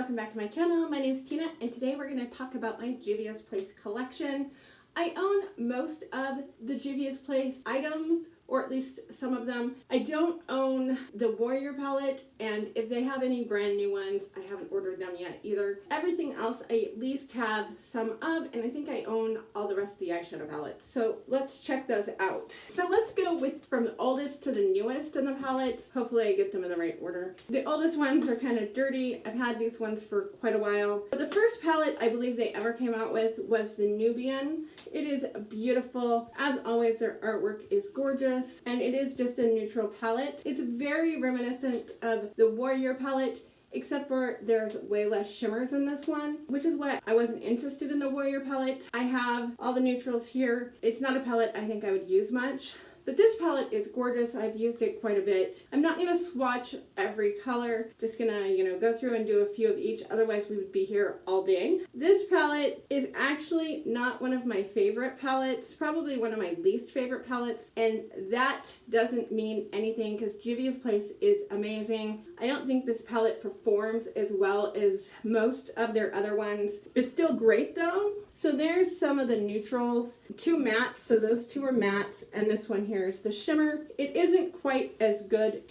welcome back to my channel. My name is Tina and today we're going to talk about my Juvias Place collection. I own most of the Juvias Place items, or at least some of them. I don't own the Warrior palette, and if they have any brand new ones, I haven't ordered them yet either. Everything else I at least have some of, and I think I own all the rest of the eyeshadow palettes. So let's check those out. So let's go with from the oldest to the newest in the palettes. Hopefully I get them in the right order. The oldest ones are kind of dirty. I've had these ones for quite a while. But the first palette I believe they ever came out with was the Nubian. It is beautiful. As always, their artwork is gorgeous. And it is just a neutral palette. It's very reminiscent of the Warrior palette, except for there's way less shimmers in this one, which is why I wasn't interested in the Warrior palette. I have all the neutrals here. It's not a palette I think I would use much. But this palette is gorgeous. I've used it quite a bit. I'm not going to swatch every color. Just going to, go through and do a few of each. Otherwise, we would be here all day. This palette is actually not one of my favorite palettes. Probably one of my least favorite palettes. And that doesn't mean anything because Juvia's Place is amazing. I don't think this palette performs as well as most of their other ones. It's still great though. So there's some of the neutrals. Two mattes, so those two are mattes, and this one here is the shimmer. It isn't quite as good,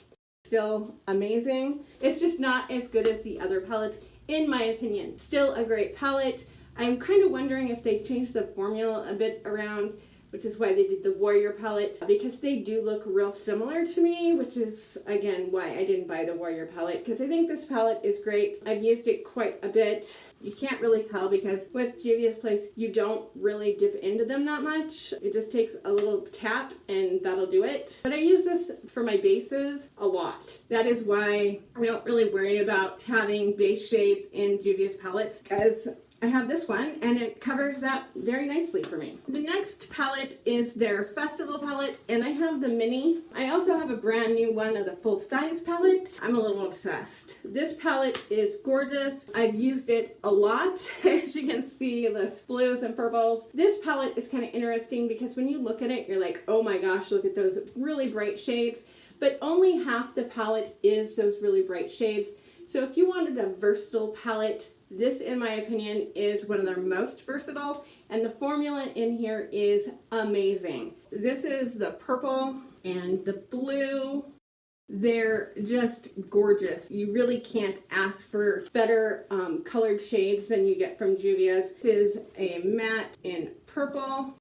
still amazing. It's just not as good as the other palettes, in my opinion. Still a great palette. I'm kind of wondering if they've changed the formula a bit around, which is why they did the Warrior palette, because they do look real similar to me, which is, again, why I didn't buy the Warrior palette, because I think this palette is great. I've used it quite a bit. You can't really tell because with Juvia's Place, you don't really dip into them that much. It just takes a little tap and that'll do it. But I use this for my bases a lot. That is why I don't really worry about having base shades in Juvia's palettes, because I have this one and it covers that very nicely for me. The next palette is their Festival palette, and I have the mini. I also have a brand new one of the full size palette. I'm a little obsessed. This palette is gorgeous. I've used it a lot. As you can see, the blues and purples. This palette is kind of interesting because when you look at it, you're like, oh my gosh, look at those really bright shades. But only half the palette is those really bright shades. So if you wanted a versatile palette, this, in my opinion, is one of their most versatile, and the formula in here is amazing. This is the purple and the blue. They're just gorgeous. You really can't ask for better colored shades than you get from Juvia's. This is a matte in purple.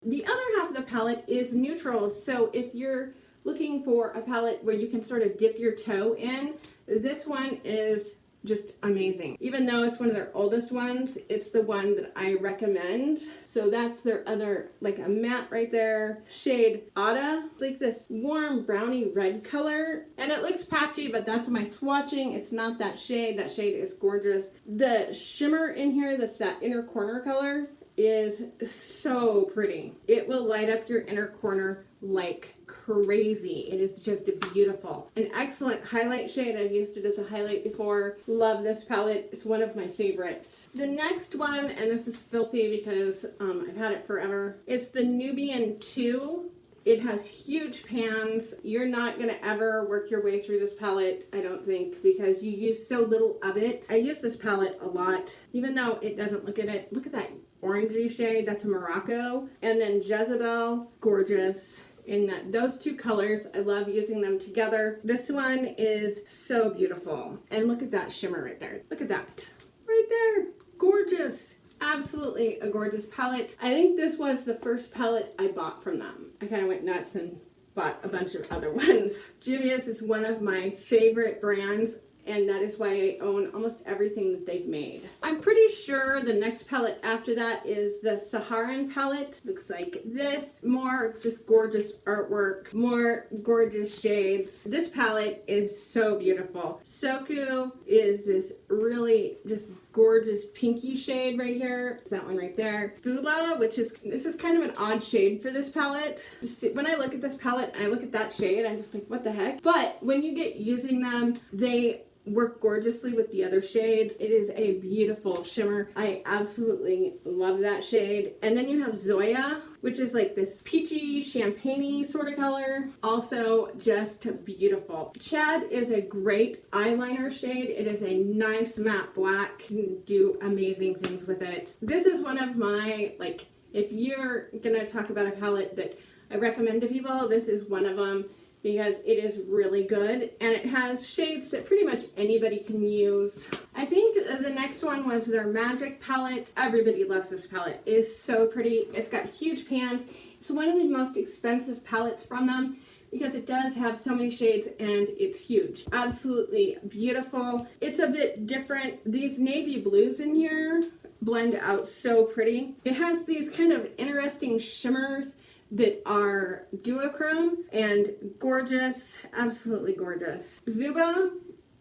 The other half of the palette is neutrals, so if you're looking for a palette where you can sort of dip your toe in, this one is just amazing. Even though it's one of their oldest ones, it's the one that I recommend. So that's their other, like a matte right there, shade Ada. It's like this warm browny red color, and it looks patchy, but that's my swatching. It's not that shade. That shade is gorgeous. The shimmer in here, that's that inner corner color, is so pretty. It will light up your inner corner like crazy. It is just beautiful. An excellent highlight shade. I've used it as a highlight before. Love this palette. It's one of my favorites. The next one, and this is filthy because I've had it forever, it's the Nubian 2. It has huge pans. You're not gonna ever work your way through this palette, I don't think, because you use so little of it. I use this palette a lot, even though it doesn't look at it. Look at that orangey shade, that's a Morocco. And then Jezebel, gorgeous. In those two colors, I love using them together. This one is so beautiful. And look at that shimmer right there. Look at that. Right there. Gorgeous. Absolutely a gorgeous palette. I think this was the first palette I bought from them. I kind of went nuts and bought a bunch of other ones. Juvia's is one of my favorite brands, and that is why I own almost everything that they've made. I'm pretty sure the next palette after that is the Saharan palette. Looks like this. More just gorgeous artwork, more gorgeous shades. This palette is so beautiful. Soku is this really just gorgeous pinky shade right here. It's that one right there. Fula, this is kind of an odd shade for this palette. When I look at this palette and I look at that shade, I'm just like, what the heck? But when you get using them, they work gorgeously with the other shades. It is a beautiful shimmer. I absolutely love that shade. And then you have Zoya, which is like this peachy, champagne-y sort of color. Also just beautiful. Chad is a great eyeliner shade. It is a nice matte black. Can do amazing things with it. This is one of my, like, if you're gonna talk about a palette that I recommend to people, this is one of them, because it is really good and it has shades that pretty much anybody can use. I think the next one was their Magic palette. Everybody loves this palette. It is so pretty. It's got huge pans. It's one of the most expensive palettes from them because it does have so many shades and it's huge. Absolutely beautiful. It's a bit different. These navy blues in here blend out so pretty. It has these kind of interesting shimmers that are duochrome and gorgeous, absolutely gorgeous. Zuba,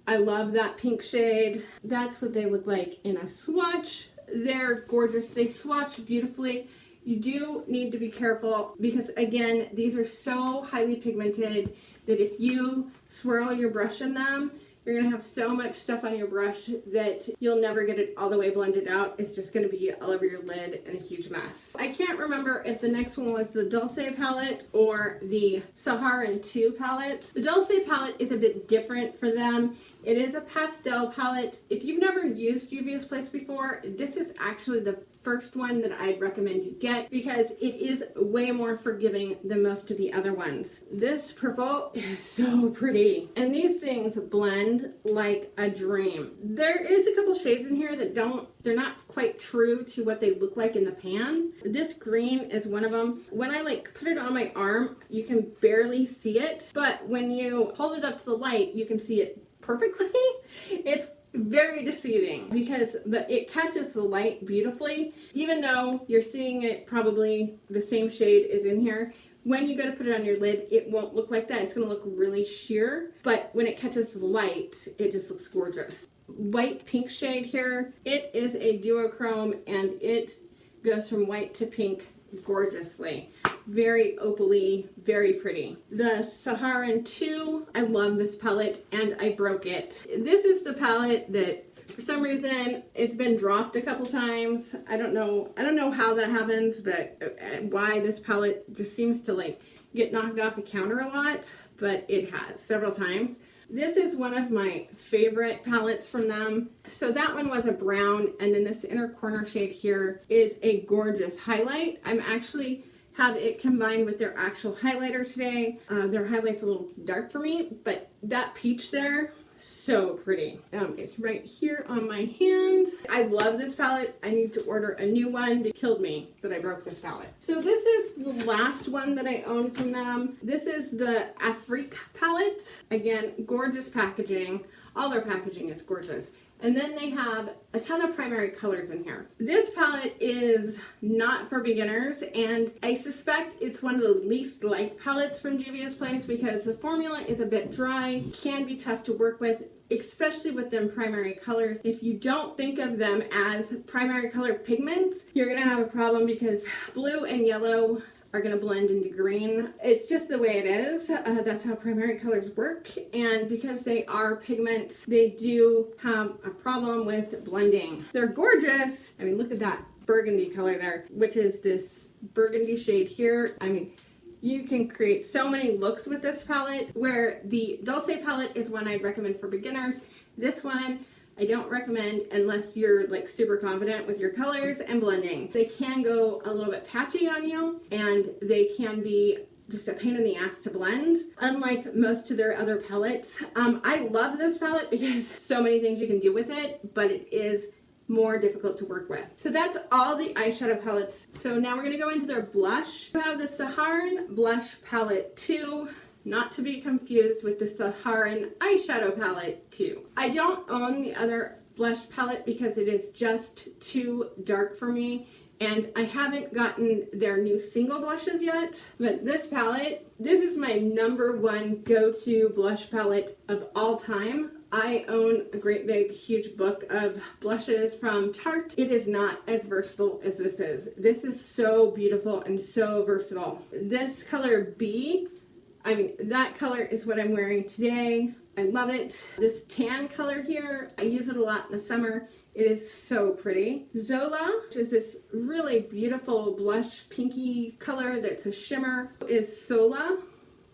I love that pink shade. That's what they look like in a swatch. They're gorgeous. They swatch beautifully. You do need to be careful because, again, these are so highly pigmented that if you swirl your brush in them, you're going to have so much stuff on your brush that you'll never get it all the way blended out. It's just going to be all over your lid and a huge mess. I can't remember if the next one was the Dulce palette or the Saharan II palette. The Dulce palette is a bit different for them. It is a pastel palette. If you've never used Juvias Place before, this is actually the first one that I'd recommend you get because it is way more forgiving than most of the other ones. This purple is so pretty and these things blend like a dream. There is a couple shades in here that they're not quite true to what they look like in the pan. This green is one of them. When I like put it on my arm, you can barely see it, but when you hold it up to the light, you can see it perfectly. It's very deceiving because it catches the light beautifully. Even though you're seeing it probably the same shade is in here, when you go to put it on your lid, it won't look like that. It's going to look really sheer, but when it catches the light, it just looks gorgeous. White pink shade here. It is a duochrome and it goes from white to pink gorgeously. Very opaly, very pretty. The Saharan II, I love this palette and I broke it. This is the palette that for some reason it's been dropped a couple times. I don't know how that happens, but why this palette just seems to like get knocked off the counter a lot, but it has several times. This is one of my favorite palettes from them. So that one was a brown, and then this inner corner shade here is a gorgeous highlight. I'm actually have it combined with their actual highlighter today. Their highlight's a little dark for me, but that peach there, so pretty. It's right here on my hand. I love this palette. I need to order a new one. It killed me that I broke this palette. So this is the last one that I own from them. This is the Afrique palette. Again, gorgeous packaging. All their packaging is gorgeous. And then they have a ton of primary colors in here. This palette is not for beginners, and I suspect it's one of the least liked palettes from Juvias Place because the formula is a bit dry, can be tough to work with, especially with them primary colors. If you don't think of them as primary color pigments, you're gonna have a problem because blue and yellow are going to blend into green. It's just the way it is. That's how primary colors work. And because they are pigments, they do have a problem with blending. They're gorgeous. I mean, look at that burgundy color there, which is this burgundy shade here. I mean, you can create so many looks with this palette, where the Dulce palette is one I'd recommend for beginners. This one, I don't recommend unless you're like super confident with your colors and blending. They can go a little bit patchy on you and they can be just a pain in the ass to blend, unlike most of their other palettes. I love this palette because so many things you can do with it, but it is more difficult to work with. So that's all the eyeshadow palettes. So now we're going to go into their blush. We have the Saharan Blush Palette 2. Not to be confused with the Saharan Eyeshadow Palette 2. I don't own the other blush palette because it is just too dark for me, and I haven't gotten their new single blushes yet. But this palette, this is my #1 go-to blush palette of all time. I own a great big huge book of blushes from Tarte. It is not as versatile as this is. This is so beautiful and so versatile. This color B, I mean, that color is what I'm wearing today. I love it. This tan color here, I use it a lot in the summer. It is so pretty. Zola, which is this really beautiful blush pinky color that's a shimmer, is Sola.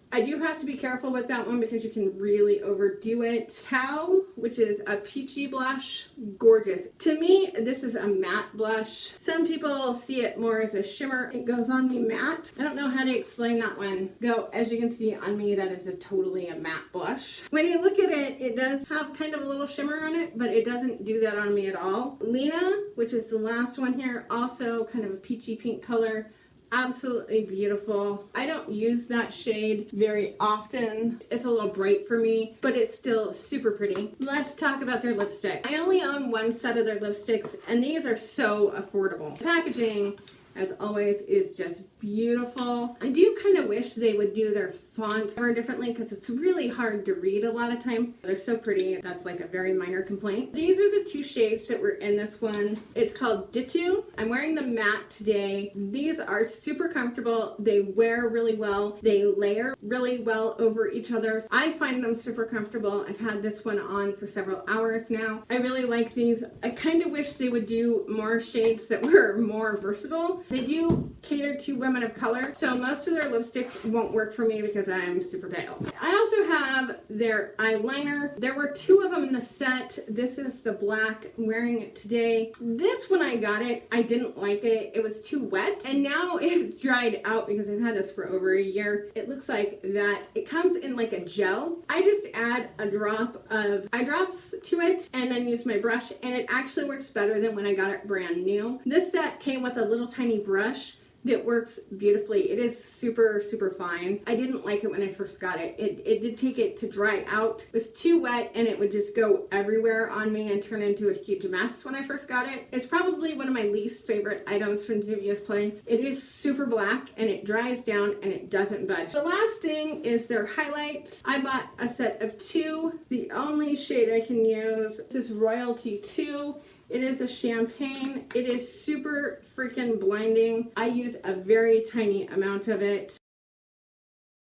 I do have to be careful with that one because you can really overdo it. Tau, which is a peachy blush, gorgeous. To me, this is a matte blush. Some people see it more as a shimmer. It goes on me matte. I don't know how to explain that one. As you can see on me, that is totally a matte blush. When you look at it, it does have kind of a little shimmer on it, but it doesn't do that on me at all. Lena, which is the last one here, also kind of a peachy pink color. Absolutely beautiful. I don't use that shade very often. It's a little bright for me, but it's still super pretty. Let's talk about their lipstick. I only own one set of their lipsticks, and these are so affordable. Packaging, as always, is just beautiful. I do kind of wish they would do their fonts more differently because it's really hard to read a lot of time. They're so pretty. That's like a very minor complaint. These are the two shades that were in this one. It's called Ditu. I'm wearing the matte today. These are super comfortable. They wear really well. They layer really well over each other. I find them super comfortable. I've had this one on for several hours now. I really like these. I kind of wish they would do more shades that were more versatile. They do cater to women of color, so most of their lipsticks won't work for me because I'm super pale. I also have their eyeliner. There were two of them in the set. This is the black. I'm wearing it today. This, when I got it, I didn't like it. It was too wet, and now it's dried out because I've had this for over a year. It looks like that. It comes in like a gel. I just add a drop of eye drops to it and then use my brush, and it actually works better than when I got it brand new. This set came with a little tiny brush that works beautifully. It is super, super fine. I didn't like it when I first got it. It did take it to dry out. It was too wet and it would just go everywhere on me and turn into a huge mess when I first got it. It's probably one of my least favorite items from Juvias Place. It is super black and it dries down and it doesn't budge. The last thing is their highlights. I bought a set of two. The only shade I can use is Royalty 2. It is a champagne. It is super freaking blinding. I use a very tiny amount of it.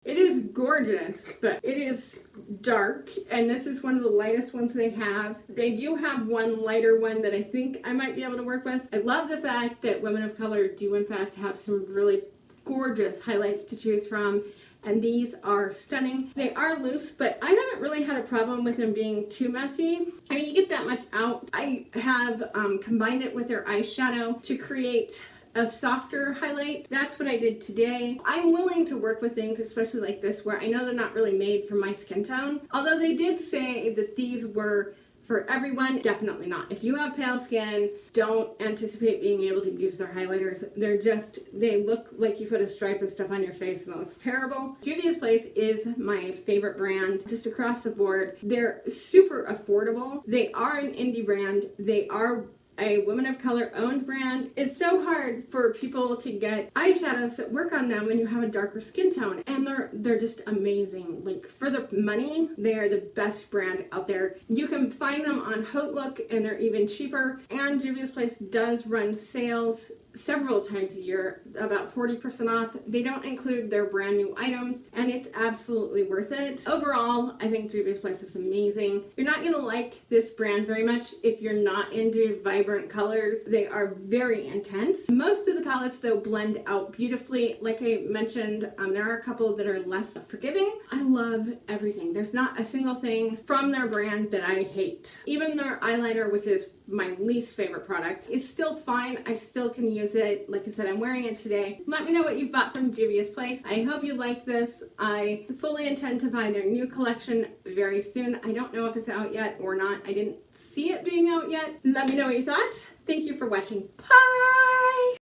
It is gorgeous, but it is dark, and this is one of the lightest ones they have. They do have one lighter one that I think I might be able to work with. I love the fact that women of color do in fact have some really gorgeous highlights to choose from, and these are stunning. They are loose, but I haven't really had a problem with them being too messy. I mean, you get that much out. I have combined it with their eyeshadow to create a softer highlight. That's what I did today. I'm willing to work with things, especially like this, where I know they're not really made for my skin tone. Although they did say that these were for everyone, definitely not. If you have pale skin, don't anticipate being able to use their highlighters. They look like you put a stripe of stuff on your face and it looks terrible. Juvias Place is my favorite brand, just across the board. They're super affordable. They are an indie brand. They are a women of color owned brand. It's so hard for people to get eyeshadows that work on them when you have a darker skin tone, and they're just amazing. Like, for the money, they are the best brand out there. You can find them on Haute Look and they're even cheaper, and Juvias Place does run sales several times a year, about 40% off. They don't include their brand new items, and it's absolutely worth it. Overall, I think Juvias Place is amazing. You're not gonna like this brand very much if you're not into vibrant colors. They are very intense. Most of the palettes though blend out beautifully. Like I mentioned, there are a couple that are less forgiving. I love everything. There's not a single thing from their brand that I hate. Even their eyeliner, which is my least favorite product, is still fine. I still can use it. Like I said, I'm wearing it today. Let me know what you've bought from Juvias Place. I hope you like this. I fully intend to buy their new collection very soon. I don't know if it's out yet or not. I didn't see it being out yet. Let me know what you thought. Thank you for watching. Bye!